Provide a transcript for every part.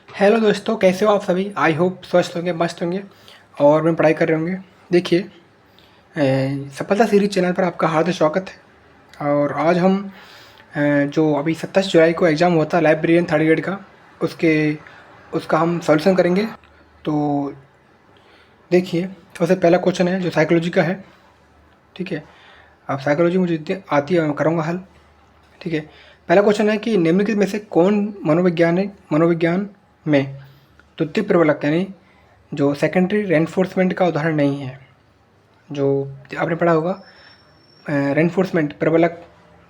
Hello दोस्तों, कैसे हो आप सभी। आई होप स्वस्थ होंगे, मस्त होंगे और मैं पढ़ाई कर रहे होंगे। देखिए, सफलता सीरीज चैनल पर आपका हार्दिक स्वागत है। और आज हम जो अभी 27 जुलाई को एग्ज़ाम हुआ था लाइब्रेरियन थर्ड ग्रेड का, उसके उसका हम सॉल्यूशन करेंगे। तो देखिए, सबसे पहला क्वेश्चन है जो साइकोलॉजी का है। ठीक है, अब साइकोलॉजी मुझे जितनी आती है मैं करूँगा हल। ठीक है, पहला क्वेश्चन है कि निम्नलिखित में से कौन मनोविज्ञान में द्वितीय प्रबलक यानी जो सेकेंडरी रेनफोर्समेंट का उदाहरण नहीं है। जो आपने पढ़ा होगा, रेनफोर्समेंट प्रबलक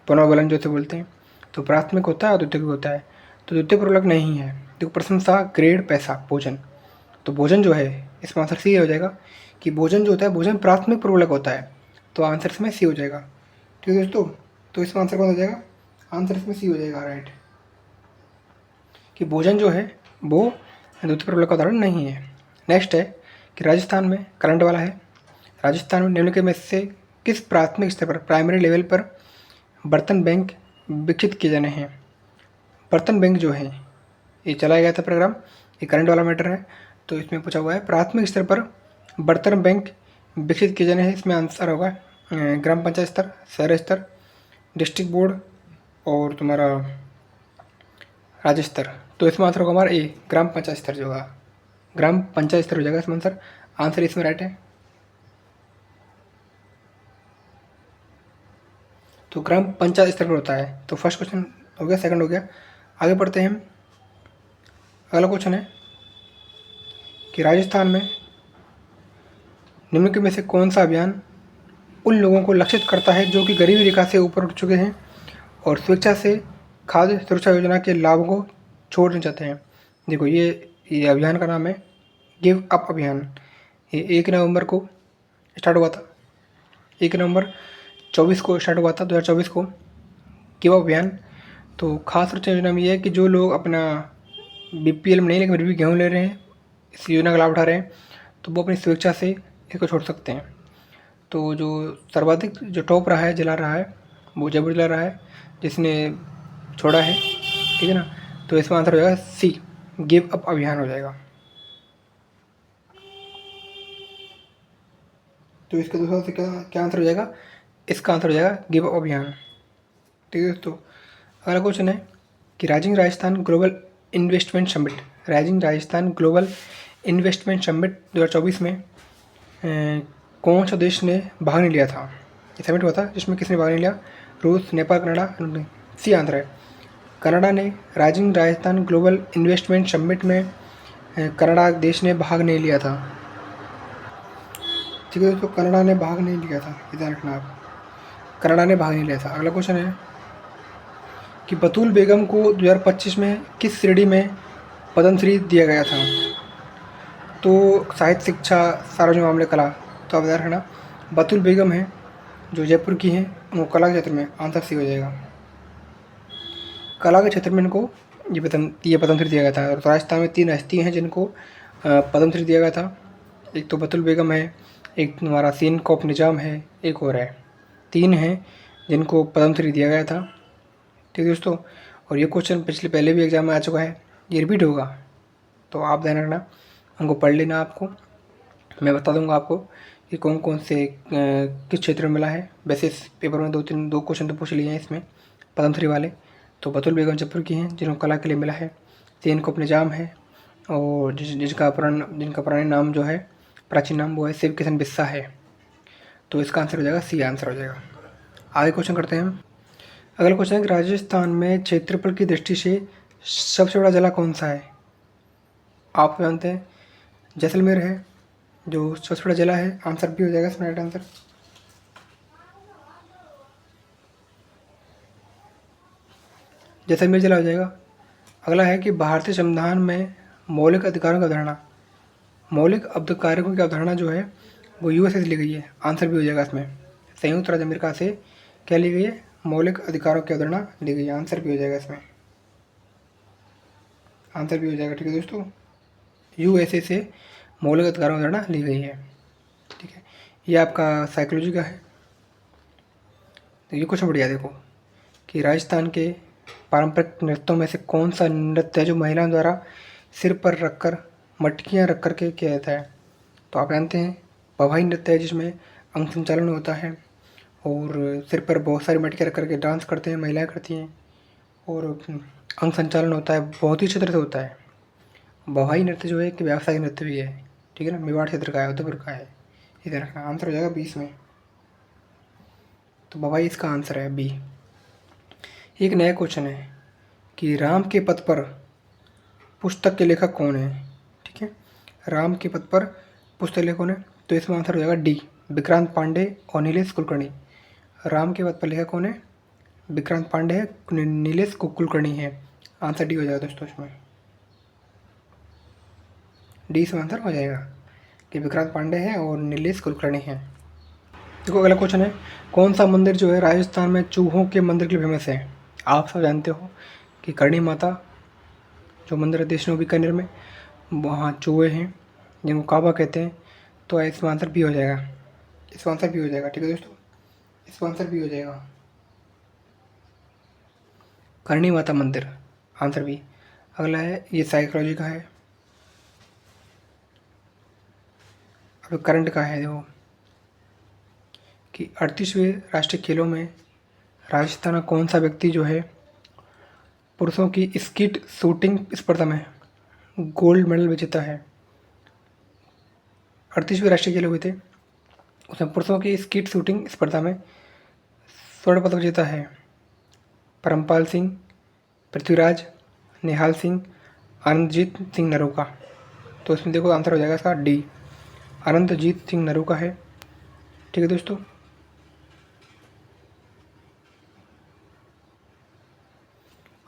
पुनर्बलन जो से बोलते हैं, तो प्राथमिक होता है और द्वितीयक होता है। तो द्वितीय प्रबलक नहीं है। देखो, प्रशंसा, ग्रेड, पैसा, भोजन। तो भोजन जो है, इसमें आंसर सी हो जाएगा कि भोजन जो होता है, भोजन प्राथमिक प्रबलक होता है। तो आंसर इसमें सी हो जाएगा। ठीक है दोस्तों, तो इसमें आंसर कौन हो जाएगा? आंसर इसमें सी हो जाएगा, राइट। कि भोजन जो है वो द्वितीय प्रबलक का उदाहरण नहीं है। नेक्स्ट है कि राजस्थान में करंट वाला है। राजस्थान में निम्नलिखित में से किस प्राथमिक स्तर पर, प्राइमरी लेवल पर बर्तन बैंक विकसित किए जाने हैं? बर्तन बैंक जो है, ये चलाया गया था प्रोग्राम, ये करंट वाला मैटर है। तो इसमें पूछा हुआ है प्राथमिक स्तर पर बर्तन बैंक विकसित किए जाने हैं। इसमें आंसर होगा ग्राम पंचायत स्तर, शहर स्तर, डिस्ट्रिक्ट बोर्ड और तुम्हारा राज्य स्तर। तो इसमें आंसर होगा हमारा ए, ग्राम पंचायत स्तर जो होगा, ग्राम पंचायत स्तर हो जाएगा इसमें आंसर। आंसर इसमें राइट है। तो ग्राम पंचायत स्तर पर होता है। तो फर्स्ट क्वेश्चन हो गया, सेकंड हो गया। आगे बढ़ते हैं हम। अगला क्वेश्चन है कि राजस्थान में निम्नलिखित में से कौन सा अभियान उन लोगों को लक्षित करता है जो कि गरीबी रेखा से ऊपर उठ चुके हैं और स्वेच्छा से खाद्य सुरक्षा योजना के लाभ को छोड़ना चाहते हैं? देखो, ये अभियान का नाम है गिव अप अभियान। ये 1 नवंबर को स्टार्ट हुआ था। 1 नवंबर 24 को स्टार्ट हुआ था, 2024 को गिव अप अभियान। तो खास सुरक्षा योजना में ये है कि जो लोग अपना बीपीएल में नहीं लेकिन फिर भी गेहूँ ले रहे हैं, इस योजना का लाभ उठा रहे हैं, तो वो अपनी स्वेच्छा से इसको छोड़ सकते हैं। तो जो सर्वाधिक जो टॉप रहा है, जिला रहा है, वो जयपुर जिला रहा है जिसने छोड़ा है। ठीक है ना, तो इसका आंसर हो जाएगा सी, गिव अप अभियान हो जाएगा। तो इसका दूसरा से क्या क्या आंसर हो जाएगा? इसका आंसर हो जाएगा गिव अप अभियान। ठीक है दोस्तों, अगला क्वेश्चन है कि rising Rajasthan global investment summit, rising Rajasthan global investment summit 2024 में कौन सा देश ने भाग नहीं लिया था? ये समिट हुआ था जिसमें किसने भाग नहीं लिया? रूस, नेपाल, कनाडा। सी आंसर है, कनाडा ने rising Rajasthan global investment summit में कनाडा देश ने भाग नहीं लिया था। ठीक है दोस्तों, कनाडा ने भाग नहीं लिया था, ध्यान रखना आप, कनाडा ने भाग नहीं लिया था। अगला क्वेश्चन है कि बतूल बेगम को 2025 में किस श्रेणी में पद्मश्री दिया गया था? तो साहित्य, शिक्षा, सार्वजनिक मामले, कला। तो आप ध्यान रखना, बतूल बेगम है जो जयपुर की हैं, वो कला के क्षेत्र में, आंसर सी हो जाएगा। कला के क्षेत्र में इनको ये पद्मश्री दिया गया था। और राजस्थान में 3 हस्ती हैं जिनको पद्मश्री दिया गया था। एक तो बतुल बेगम है, एक तुम्हारा सीन कौप निजाम है, एक और है। 3 हैं जिनको पद्मश्री दिया गया था। ठीक है दोस्तों, और ये क्वेश्चन पिछले पहले भी एग्जाम में आ चुका है, ये रिपीट होगा, तो आप ध्यान रखना, उनको पढ़ लेना। आपको मैं बता दूंगा आपको कि कौन कौन से किस क्षेत्र में मिला है। वैसे इस पेपर में 2 क्वेश्चन तो पूछ लिए हैं इसमें पद्मश्री वाले। तो बतुल बेगम जयपुर की हैं जिनको कला के लिए मिला है। सीन कौप निजाम है, और जिनका पुराने नाम जो है, प्राचीन नाम, वो है शिव किशन बिस्सा है। तो इसका आंसर हो जाएगा सी, आंसर हो जाएगा। आगे क्वेश्चन करते हैं हम। अगला क्वेश्चन है कि राजस्थान में क्षेत्रफल की दृष्टि से सबसे बड़ा जिला कौन सा है? आप जानते हैं जैसलमेर है जो सबसे बड़ा जिला है, आंसर भी हो जाएगा इसमें राइट आंसर। जैसलमेर जिला हो जाएगा। अगला है कि भारतीय संविधान में मौलिक अधिकारों की अवधारणा, मौलिक अधिकारों की अवधारणा जो है वो यूएसए से ली गई है, आंसर भी हो जाएगा इसमें। संयुक्त राज्य अमेरिका से क्या ली गई है? मौलिक अधिकारों की अवधारणा ली गई है, आंसर भी हो जाएगा इसमें, आंसर भी हो जाएगा। ठीक है दोस्तों, यूएसए से मौलिक अधिकारों की अवधारणा ली गई है। ठीक है, ये आपका साइकोलॉजी का है। तो ये क्वेश्चन बढ़िया, देखो कि राजस्थान के पारंपरिक नृत्यों में से कौन सा नृत्य है जो महिलाओं द्वारा सिर पर रखकर मटकियाँ रख कर के किया जाता है। तो आप जानते हैं पवाई नृत्य है जिसमें अंग संचालन होता है और सिर पर बहुत सारी मटकियाँ रख कर के डांस करते हैं, महिलाएं करती हैं और अंग संचालन होता है, बहुत ही अच्छे तरह से होता है। बवाई नृत्य जो है एक व्यावसायिक नृत्य भी है, ठीक है ना। मेवाड़ क्षेत्र का है, उदयपुर का है। इधर रखना आंसर हो जाएगा 20 में। तो बवाई इसका आंसर है बी। एक नया क्वेश्चन है कि राम के पथ पर पुस्तक के लेखक कौन है, ठीक है। राम के पथ पर पुस्तक लेखक कौन है, तो इसमें आंसर हो जाएगा डी, विक्रांत पांडे और नीलेश कुलकर्णी। राम के पथ पर लेखक कौन है, विक्रांत पांडे है, नीलेश कुलकर्णी है। आंसर डी हो जाएगा दोस्तों, इसमें डी इसमें आंसर हो जाएगा कि विक्रांत पांडे है और नीलेश कुलकर्णी है। देखो अगला क्वेश्चन है, कौन सा मंदिर जो है राजस्थान में चूहों के मंदिर के लिए फेमस है। आप सब जानते हो कि करणी माता जो मंदिर है देशनों बीकानेर में, वहाँ चूहे हैं जिनको काबा कहते हैं। तो इसमें आंसर भी हो जाएगा, इसका आंसर भी हो जाएगा, ठीक है दोस्तों, इसका आंसर भी हो जाएगा करणी माता मंदिर, आंसर भी। अगला है ये साइकोलॉजी का है, अब करंट का है। देखो कि 38वें राष्ट्रीय खेलों में राजस्थान का कौन सा व्यक्ति जो है पुरुषों की स्कीट शूटिंग स्पर्धा में गोल्ड मेडल विजेता है। 38वें राष्ट्रीय खेल हुए थे, उसमें पुरुषों की स्कीट शूटिंग स्पर्धा में स्वर्ण पदक जीता है परमपाल सिंह, पृथ्वीराज, निहाल सिंह, आनंदजीत सिंह नरूका। तो इसमें देखो आंसर हो जाएगा इसका डी, आनंदजीत सिंह नरूका है, ठीक है दोस्तों।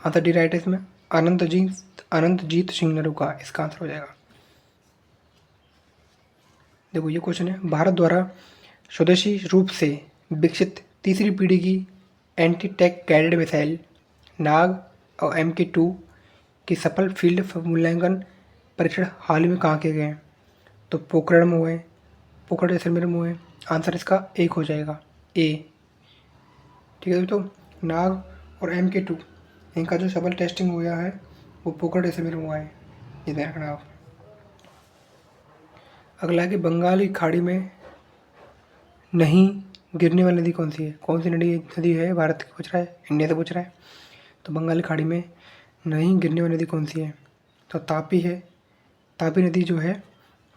आंसर डी राइट है इसमें, आनंदजीत सिंह नरूका इसका आंसर हो जाएगा। देखो ये क्वेश्चन है, भारत द्वारा स्वदेशी रूप से विकसित तीसरी पीढ़ी की एंटी टैंक गाइडेड मिसाइल नाग और MK2 की सफल फील्ड मूल्यांकन परीक्षण हाल ही में कहाँ किए गए हैं। तो पोखरण में हुए, पोखरण जैसलमेर में हुए। आंसर इसका एक हो जाएगा ए, ठीक है दोस्तों। नाग और MK2 इनका जो सफल टेस्टिंग हुआ है वो पोखरण जैसलमेर में हुआ है, ये ध्यान रखना आप। अगला है कि बंगाल की खाड़ी में नहीं गिरने वाली नदी कौन सी है। कौन सी नदी है, भारत की पूछ रहा है, इंडिया से पूछ रहा है। तो बंगाल की खाड़ी में नहीं गिरने वाली नदी कौन सी है, तो तापी है। तापी नदी जो है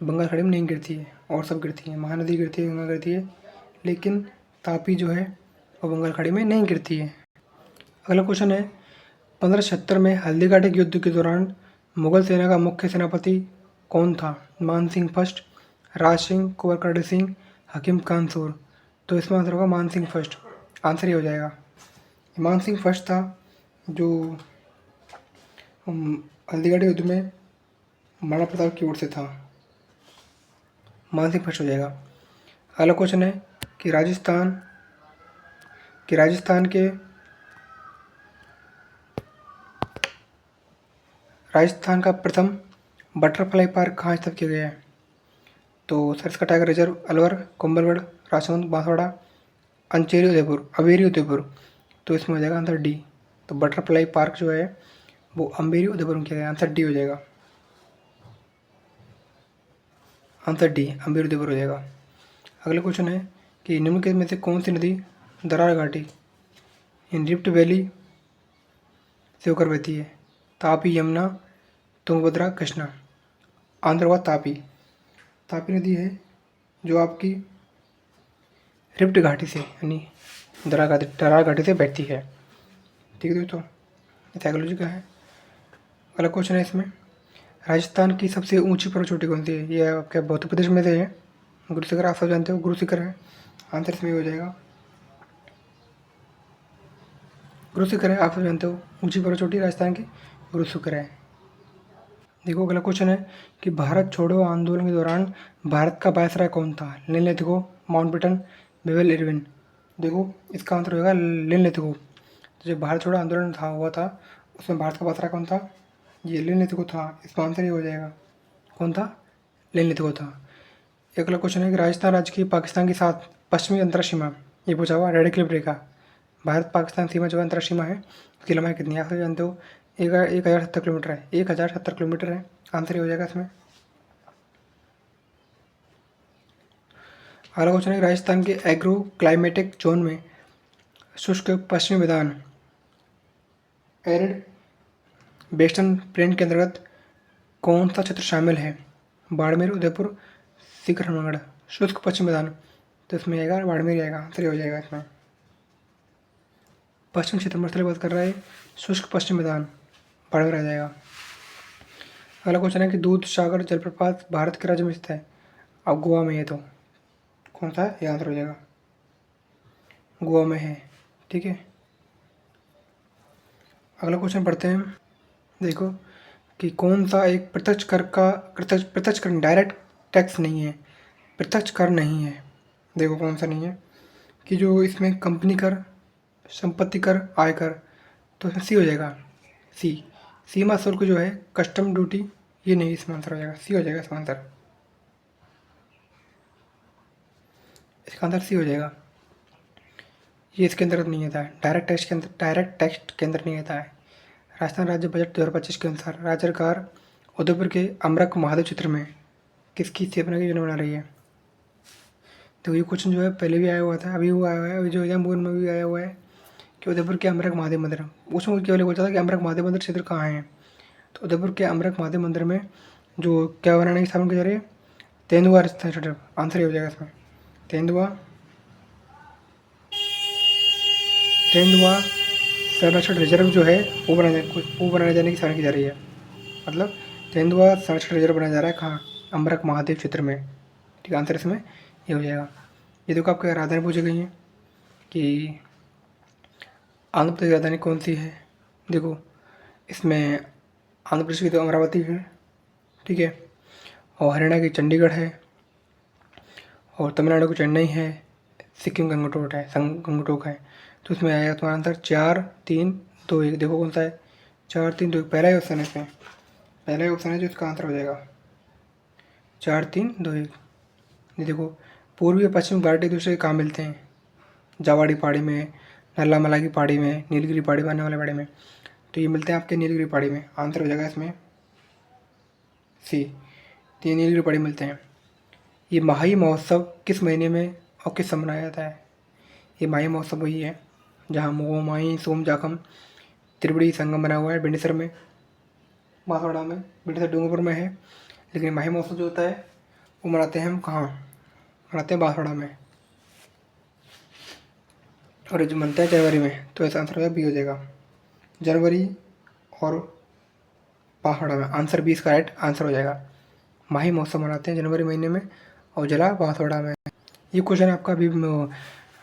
बंगाल खाड़ी में नहीं गिरती है, और सब गिरती है, महानदी गिरती है, गंगा गिरती है, लेकिन तापी जो है वो बंगाल खाड़ी में नहीं गिरती है। अगला क्वेश्चन है, 1576 में हल्दीघाटी के युद्ध के दौरान मुगल सेना का मुख्य सेनापति कौन था। मान सिंह फर्स्ट, राज सिंह, कुंवर करडी सिंह, हकीम कानसूर। तो इसमें आंसर होगा मान सिंह फर्स्ट, आंसर ही हो जाएगा। मान सिंह फर्स्ट था जो हल्दीघाटी युद्ध में महाराणा प्रताप की ओर से था, मान सिंह फर्स्ट हो जाएगा। अगला क्वेश्चन है कि राजस्थान का प्रथम बटरफ्लाई पार्क कहाँ स्थापित किया गया है। तो सरिस्का टाइगर रिजर्व अलवर, कुंभलगढ़, राजसमंद, बांसवाड़ा, अवेरी उदयपुर। तो इसमें हो जाएगा आंसर डी। तो बटरफ्लाई पार्क जो है वो अम्बेरी उदयपुर में किया गया, आंसर डी हो जाएगा, आंसर डी अम्बेरी उदयपुर हो जाएगा। अगला क्वेश्चन है कि निम्नलिखित में से कौन सी नदी दरार घाटी इन रिफ्ट वैली से होकर बहती है। तापी, यमुना, तुंगभद्रा, कृष्णा। आंसर हुआ तापी। तापी नदी है जो आपकी रिफ्ट घाटी से यानी दरार घाटी से बहती है, ठीक है दोस्तों, साइकोलॉजी का है। अगला क्वेश्चन है इसमें, राजस्थान की सबसे ऊंची पर्वत चोटी कौन सी है। ये आपके मध्य प्रदेश में से है, गुरु शिखर, आप सब जानते हो गुरु शिखर है, आंसर इसमें हो जाएगा गुरु शिखर है, आप सब जानते हो ऊंची पर्वत चोटी राजस्थान की गुरु शिखर है। देखो अगला क्वेश्चन है कि भारत छोड़ो आंदोलन के दौरान भारत का वायसराय कौन था। Linlithgow, Mountbatten, Wavell Irwin. देखो इसका आंसर होगा लिनलिथगो। तो जो भारत छोड़ो आंदोलन हुआ था उसमें भारत का वायसराय कौन था, ये लिनलिथगो था, इसका आंसर ही हो जाएगा। कौन था, लिनलिथगो था। अगला क्वेश्चन है कि राजस्थान राज्य की पाकिस्तान के साथ पश्चिमी अंतर्राष्ट्रीय सीमा, ये पूछा हुआ रेड क्लिफ रेखा, भारत पाकिस्तान सीमा जो अंतर्राष्ट्रीय सीमा है उसकी लंबाई कितनी है, आप जानते हो 1070 किलोमीटर है, 1070 किलोमीटर है, आंसर ये हो जाएगा इसमें। अगला क्वेश्चन है राजस्थान के एग्रो क्लाइमेटिक जोन में शुष्क पश्चिमी मैदान एरिड वेस्टर्न प्लेन के अंतर्गत कौन सा क्षेत्र शामिल है? बाड़मेर, उदयपुर, सीकर-हनुमानगढ़। शुष्क पश्चिमी मैदान, तो इसमें आएगा बाड़मेर आएगा, आंसर हो जाएगा इसमें। पश्चिम क्षेत्र मसले की बात कर रहा है, शुष्क पश्चिमी मैदान बाड़मेर आ जाएगा। अगला क्वेश्चन है कि दूध सागर जलप्रपात भारत के राज्य में स्थित है। अब गोवा में है, तो कौन सा है? ये आंसर हो जाएगा, गोवा में है। ठीक है, अगला क्वेश्चन पढ़ते हैं। देखो कि कौन सा एक प्रत्यक्ष कर का प्रत्यक्ष कर डायरेक्ट टैक्स नहीं है, प्रत्यक्ष कर नहीं है। देखो कौन सा नहीं है कि जो इसमें कंपनी कर, संपत्ति कर, आयकर, तो इसमें सी हो जाएगा, सी। सीमा शुल्क जो है कस्टम ड्यूटी, ये नहीं, इसमें आंसर हो जाएगा, सी हो जाएगा इसका आंसर। इसका आंसर सी हो जाएगा, ये इसके अंदर नहीं आता है, डायरेक्ट टैक्स के अंदर नहीं आता है। राजस्थान राज्य बजट 2025 के अनुसार राज्य सरकार उदयपुर के अमरक महादेव क्षेत्र में किसकी स्थापना की योजना बना रही है? तो ये क्वेश्चन जो है पहले भी आया हुआ था, अभी हुआ है, अभी जो एग्जाम बोर्ड में भी आया हुआ है कि उदयपुर के अमरक महादेव मंदिर, उसमें केवल पूछा था कि अमरक महादेव मंदिर क्षेत्र कहाँ है। तो उदयपुर के अमरक महादेव मंदिर में जो क्या बनाने की स्थापना की जा रही है? तेंदुआ रिजर्व, आंसर ही हो जाएगा इसमें, तेंदुआ संरक्षण रिजर्व जो है वो बनाने जाने की स्थापना की जा रही है। मतलब तेंदुआ संरक्षण रिजर्व बनाया जा रहा है कहाँ? अमरक महादेव क्षेत्र में। ठीक है, आंसर इसमें ये हो जाएगा। ये देखो आपको राजधानी पूछी गई है कि आंध्र प्रदेश की राजधानी कौन सी है। देखो इसमें आंध्र प्रदेश की तो अमरावती है, ठीक है, और हरियाणा की चंडीगढ़ है, और तमिलनाडु की चेन्नई है, सिक्किम गंगटोक है। तो इसमें आएगा तुम्हारा आंसर 4, 3, 2, 1। देखो कौन सा है? 4, 3, 2, 1, पहला ही ऑप्शन है इसमें, पहला ही ऑप्शन है जो इसका आंसर हो जाएगा, 4, 3, 2, 1। ये देखो पूर्वी और पश्चिम घाट एक दूसरे कहाँ मिलते हैं? जावाड़ी पहाड़ी में, नल्ला की पहाड़ी में, नीलगिरी पहाड़ी में, आने वाले पहाड़ी में। तो ये मिलते हैं आपके नीलगिरी पहाड़ी में, आंसर हो जाएगा इसमें सी। तो ये नीलगिरी पहाड़ी मिलते हैं। ये माही महोत्सव किस महीने में और किस समय मनाया जाता है? ये माही महोत्सव वही है जहाँ मोहमाई सोम जाखम त्रिवेणी संगम बना हुआ है बेंडेसर में, बांसवाड़ा में, बेंडेसर डूंगरपुर में है। लेकिन माही महोत्सव जो होता है वो मनाते हैं हम कहाँ? मनाते हैं बांसवाड़ा में, और ये जो मनता है जनवरी में। तो ऐसा आंसर हो जाएगा, बी हो जाएगा, जनवरी और बांसवाड़ा में। आंसर बी इसका राइट आंसर हो जाएगा। माही महोत्सव मनाते हैं जनवरी महीने में और जिला बांसवाड़ा में। ये क्वेश्चन आपका अभी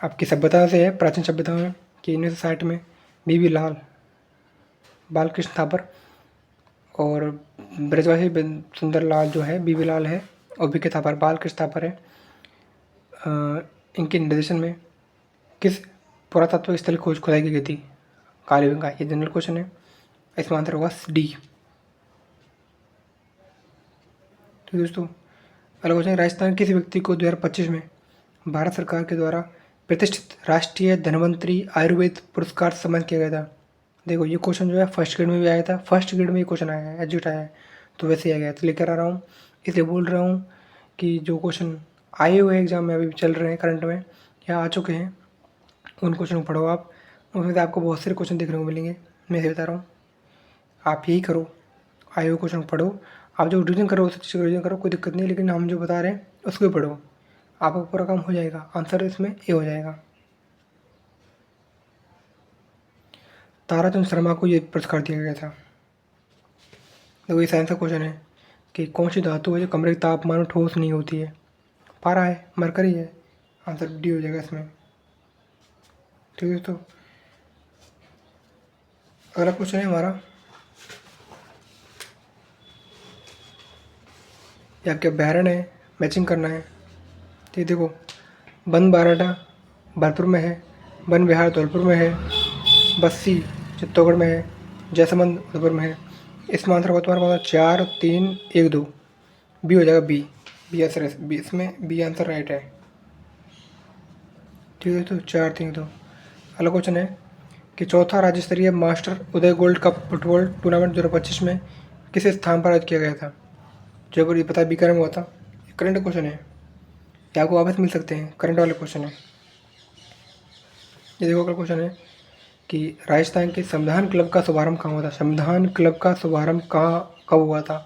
आपकी सभ्यता से है, प्राचीन सभ्यता में, कि 1960 में बीबी लाल बालकृष्ण थापर और ब्रजवासी सुंदर लाल जो है बीबी लाल है, और बीके थापर बालकृष्ण थापर है, इनके निर्देशन में किस पुरातत्व स्थल की खुदाई की गई थी? कालीगंगा। ये जनरल क्वेश्चन है, इसमें आंसर होगा डी। तो दोस्तों अगला क्वेश्चन, राजस्थान किस व्यक्ति को 2025 में भारत सरकार के द्वारा प्रतिष्ठित राष्ट्रीय धन्वंतरी आयुर्वेद पुरस्कार से सम्मानित किया गया था? देखो ये क्वेश्चन जो है फर्स्ट ग्रेड में भी आया था, फर्स्ट ग्रेड में ये क्वेश्चन आया है, एग्जिट आया है, तो वैसे ही आ गया। तो लेकर आ रहा हूँ, इसलिए बोल रहा हूँ कि जो क्वेश्चन आए हुए एग्जाम में अभी चल रहे हैं, करंट में या आ चुके हैं, उन क्वेश्चन को पढ़ो आप, उसमें से आपको बहुत सारे क्वेश्चन देखने को मिलेंगे। मैं बता रहा हूँ, आप यही करो, आए हुए क्वेश्चन पढ़ो, आप जो रिविजन करो उस चीज़ का रिविजन करो, कोई दिक्कत नहीं, लेकिन हम जो बता रहे हैं उसको भी पढ़ो, आपका पूरा काम हो जाएगा। आंसर इसमें ए हो जाएगा। ताराचंद शर्मा को ये पुरस्कार दिया गया था। तो ये साइंस का क्वेश्चन है कि कौन सी धातु है जो कमरे के तापमान में ठोस नहीं होती है? पारा है, मरकरी है, आंसर डी हो जाएगा इसमें। ठीक है दोस्तों, अगला क्वेश्चन है हमारा, या क्या बहरन है, मैचिंग करना है। तो देखो वन बाराडा भरतपुर में है, वन विहार धौलपुर में है, बस्सी चित्तौड़गढ़ में है, जैसलमेर उदयपुर में है। इसमें आंसर होगा तुम्हारा 4, 3, 1, 2, बी हो जाएगा, बी आंसर है, बी इसमें बी आंसर राइट है। ठीक है तो 4, 3, 2। अगला क्वेश्चन है कि चौथा राज्य स्तरीय मास्टर उदय गोल्ड कप फुटबॉल टूर्नामेंट 2025 में किस स्थान पर आयोजित किया गया था? जयपुर, ये पता बीकानेर में हुआ था। करंट क्वेश्चन है, ये आपको वापस मिल सकते हैं, करंट वाले क्वेश्चन है। ये देखो अगला क्वेश्चन है कि राजस्थान के संविधान क्लब का शुभारंभ कहाँ हुआ था? संविधान क्लब का शुभारंभ कब हुआ था?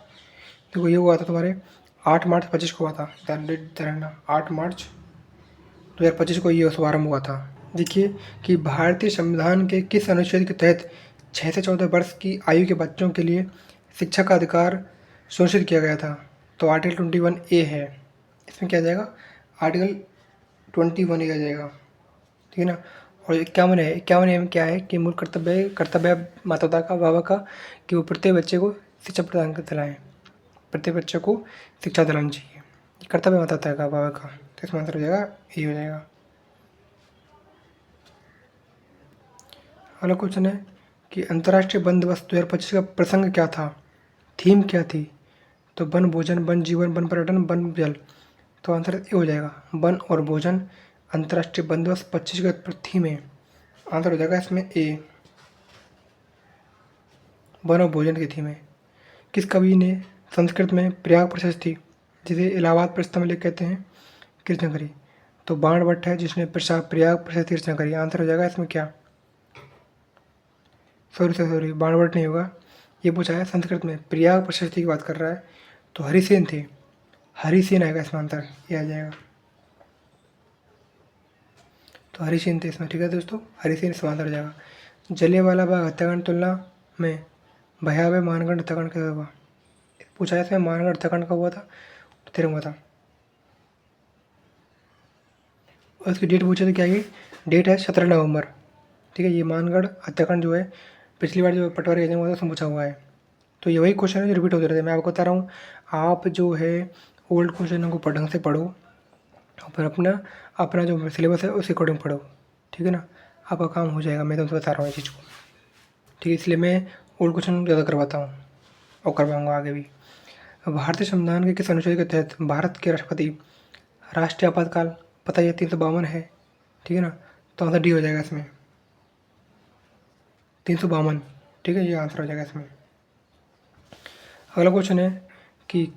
देखो ये हुआ था तुम्हारे 8 मार्च 25 को हुआ था। डेट रहना 8 मार्च 2025 को ये शुभारंभ हुआ था। देखिए कि भारतीय संविधान के किस अनुच्छेद के तहत 6 से 14 वर्ष की आयु के बच्चों के लिए शिक्षा का अधिकार सुनिश्चित किया गया था? तो आर्टिकल 21A है। इसमें क्या आ जाएगा? आर्टिकल 21A आ जाएगा, ठीक है ना। और 51 है। 51A में क्या है कि मूल कर्तव्य माता पिता का, बाबा का, कि वो प्रत्येक बच्चे को शिक्षा प्रदान कर दिलाएं। प्रत्येक बच्चे को शिक्षा दिलानी चाहिए, कर्तव्य माता पिता का, बाबा का। तो इसमें आंसर हो जाएगा ये हो जाएगा। अगला क्वेश्चन है कि अंतर्राष्ट्रीय वन दिवस 2025 का प्रसंग क्या था? थीम क्या थी? तो वन भोजन, वन जीवन, वन पर्यटन, वन जल। तो आंसर ये हो जाएगा वन और भोजन। अंतर्राष्ट्रीय वन दिवस 25 का थीम है। आंसर हो जाएगा इसमें ए, वन और भोजन की थीम है। किस कवि ने संस्कृत में प्रयाग प्रशस्ति, जिसे इलाहाबाद प्रस्ताव में लिख कहते हैं, की रचना करी? तो बाणभट्ट है जिसने प्रयाग प्रशस्ति की रचना करी। आंसर हो जाएगा इसमें क्या? सॉरी, बाणभट्ट नहीं होगा। ये पूछा है संस्कृत में प्रयाग प्रशस्ति की बात कर रहा है, तो हरिसेन थे। हरिसेन आएगा इसमें, आंसर ये आ जाएगा। तो हरिसेन थे इसमें, ठीक है दोस्तों, हरिसेन इसमें आंसर हो जाएगा। जलियांवाला बाग हत्याकांड तुलना में भयावह मानगढ़ हत्याकांड कब हुआ? पूछा है इसमें मानगढ़ हत्याकांड कब हुआ था? तो 13 हुआ था। और इसकी डेट पूछे तो क्या है? डेट है 17 नवंबर, ठीक है। ये मानगढ़ हत्याकांड जो है पिछली बार जो पटवारी एग्जाम हुआ था उसमें पूछा हुआ है। तो ये वही क्वेश्चन है जो रिपीट होते रहते हैं। मैं आपको बता रहा हूँ, आप जो है ओल्ड क्वेश्चनों को ढंग से पढ़ो और फिर अपना अपना जो सिलेबस है उस अकॉर्डिंग पढ़ो, ठीक है ना। आपका काम हो जाएगा, मैं तुमसे बता रहा हूँ इस चीज़ को, ठीक है। इसलिए मैं ओल्ड क्वेश्चन ज़्यादा करवाता हूँ और करवाऊँगा आगे भी। भारतीय संविधान के किस अनुच्छेद के तहत भारत के राष्ट्रपति राष्ट्रीय आपातकाल, पता ही है 352 है, ठीक है ना। तो आंसर डी हो जाएगा इसमें, 352, ठीक है, ये आंसर हो जाएगा इसमें। अगला क्वेश्चन है कि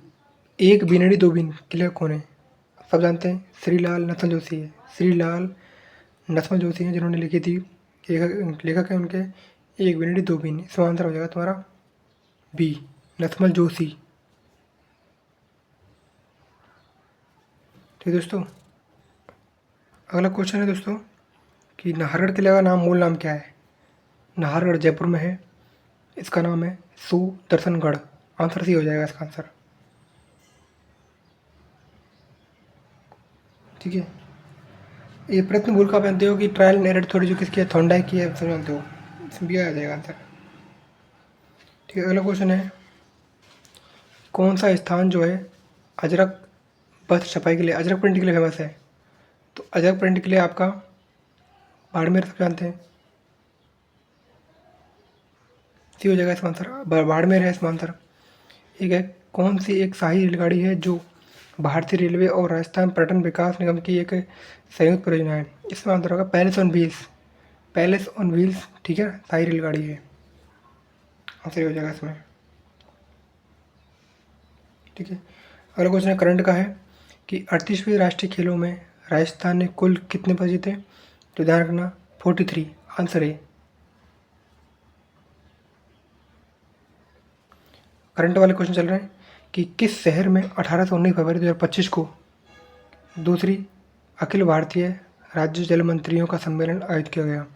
एक बीनड़ी दो बीन के लेखक कौन है? सब जानते हैं, श्रीलाल नथल जोशी है। श्रीलाल नथल जोशी हैं जिन्होंने लिखी थी, लेखक है उनके एक बीनड़ी दो बीन। इसमें आंसर हो जाएगा तुम्हारा बी, नथमल जोशी, ठीक है दोस्तों। अगला क्वेश्चन है दोस्तों कि नाहरगढ़ किले का नाम, मूल नाम क्या है? नाहरगढ़ जयपुर में है, इसका नाम है सुदर्शनगढ़। आंसर सी हो जाएगा इसका आंसर, ठीक है। ये प्रश्न भूल का जानते हो कि ट्रायल एंड एरर थ्योरी जो किसकी है, थॉर्नडाइक की है, सब जानते हो, इसमें भी आ जाएगा आंसर, ठीक है। अगला क्वेश्चन है कौन सा स्थान जो है अजरक वस्त्र छपाई के लिए, अजरक प्रिंट के लिए फेमस है? तो अजरक प्रिंट के लिए आपका बाड़मेर, सब जानते हैं, सी हो जाएगा इसका आंसर, बाड़मेर है इसका आंसर। एक है कौन सी एक शाही रेलगाड़ी है जो भारतीय रेलवे और राजस्थान पर्यटन विकास निगम की एक संयुक्त परियोजना है? इसमें आंसर होगा palace on wheels, palace on wheels, ठीक है, शाही रेलगाड़ी है, आंसर हो जाएगा इसमें, ठीक है। अगला क्वेश्चन करंट का है कि 38वें राष्ट्रीय खेलों में राजस्थान ने कुल कितने पदक जीते? तो ध्यान रखना 43, आंसर है। करंट वाले क्वेश्चन चल रहे हैं कि किस शहर में 18 से 19 फरवरी 2025 को दूसरी अखिल भारतीय राज्य जल मंत्रियों का सम्मेलन आयोजित किया गया?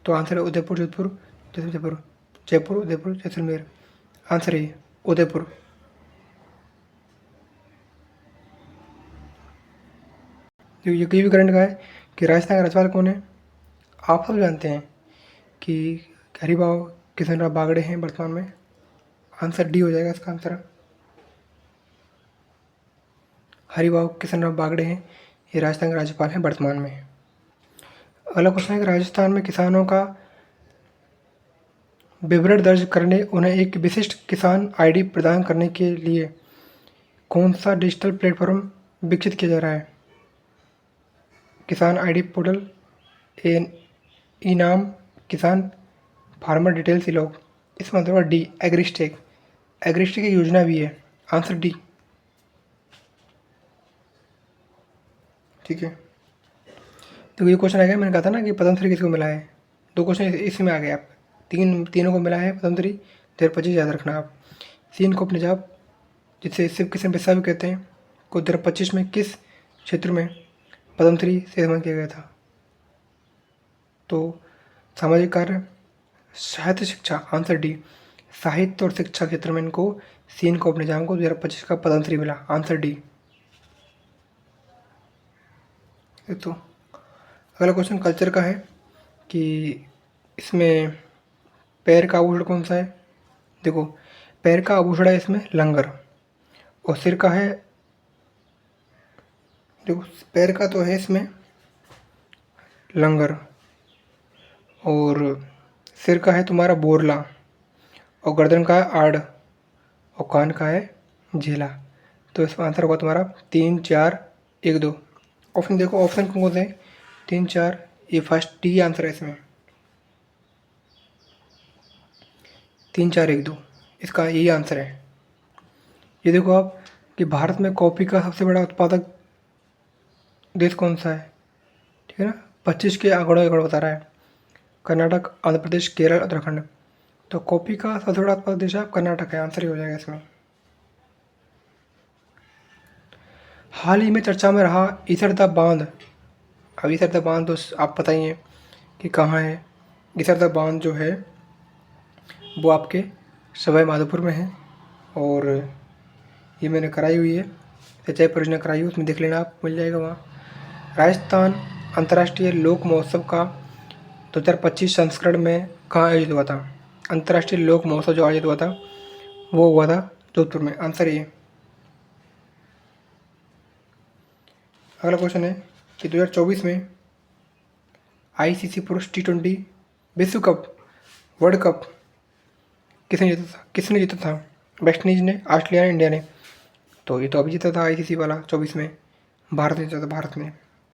तो आंसर है उदयपुर, जोधपुर, जयपुर, जयपुर, उदयपुर, जैसलमेर। आंसर है उदयपुर। ये भी करंट का है कि राजस्थान का राज्यपाल कौन है? आप सब जानते हैं कि हरिभाऊ किशनराव बागड़े हैं वर्तमान में। आंसर डी हो जाएगा इसका आंसर, हरिभाऊ किशनराव बागड़े हैं, ये राजस्थान के राज्यपाल हैं वर्तमान में। अगला क्वेश्चन है कि राजस्थान में किसानों का विवरण दर्ज करने, उन्हें एक विशिष्ट किसान आईडी प्रदान करने के लिए कौन सा डिजिटल प्लेटफॉर्म विकसित किया जा रहा है? किसान आईडी पोर्टल, ई नाम किसान, फार्मर डिटेल सी लोग। इसका मतलब डी एग्रिस्टेक। एग्रिस्टेक की योजना भी है, आंसर डी। ठीक है, तो ये क्वेश्चन आ गया। मैंने कहा था ना कि पद्मश्री किसको मिला है, 2 क्वेश्चन इसमें आ गए आप। तीनों को मिला है पद्मश्री 2025, याद रखना आप। सीन को अपने जाप, जिसे शिव किशन बिस्सा भी कहते हैं, को 2025 में किस क्षेत्र में पद्मश्री से सम्मानित किया गया था। तो सामाजिक कार्य, साहित्य शिक्षा, आंसर डी। साहित्य और शिक्षा क्षेत्र में इनको सीन को अपने जाम को 2025 का पद्मश्री मिला, आंसर डी। तो अगला क्वेश्चन कल्चर का है कि इसमें पैर का आभूषण कौन सा है। देखो, पैर का आभूषण है इसमें लंगर, और सिर का है, देखो पैर का तो है इसमें लंगर, और सिर का है तुम्हारा बोरला, और गर्दन का है आड़, और कान का है झेला। तो इसका आंसर होगा तुम्हारा 3 4 1 2। ऑप्शन देखो, ऑप्शन कौन से हैं, 3 4, ये फर्स्ट डी आंसर है इसमें, 3 4 1 2 इसका यही आंसर है। ये देखो आप कि भारत में कॉफ़ी का सबसे बड़ा उत्पादक देश कौन सा है, ठीक है ना। 25 के आंकड़ों बता रहा है, कर्नाटक, आंध्र प्रदेश, केरल, उत्तराखंड। तो कॉफ़ी का सबसे बड़ा उत्पादक देश है कर्नाटक है, आंसर ही हो जाएगा इसमें। हाल ही में चर्चा में रहा ईसरदा बांध। अब ईसरदा बांध तो आप पता ही है कि कहाँ है। ईसरदा बांध जो है वो आपके सवाई माधोपुर में है, और ये मैंने कराई हुई है, सिंचाई परियोजना कराई हुई, उसमें देख लेना आप, मिल जाएगा वहाँ। राजस्थान अंतर्राष्ट्रीय लोक महोत्सव का 2025 संस्करण में कहाँ आयोजित हुआ था। अंतर्राष्ट्रीय लोक महोत्सव जो आयोजित हुआ था वो हुआ था जोधपुर में, आंसर ये। अगला क्वेश्चन है कि 2024 में आईसीसी पुरुष T20 विश्व कप, वर्ल्ड कप किसने जीता था। वेस्ट इंडीज ने, ऑस्ट्रेलिया ने, इंडिया ने। तो ये तो अभी जीता था आईसीसी वाला 24 में, भारत ने जीता था, भारत ने।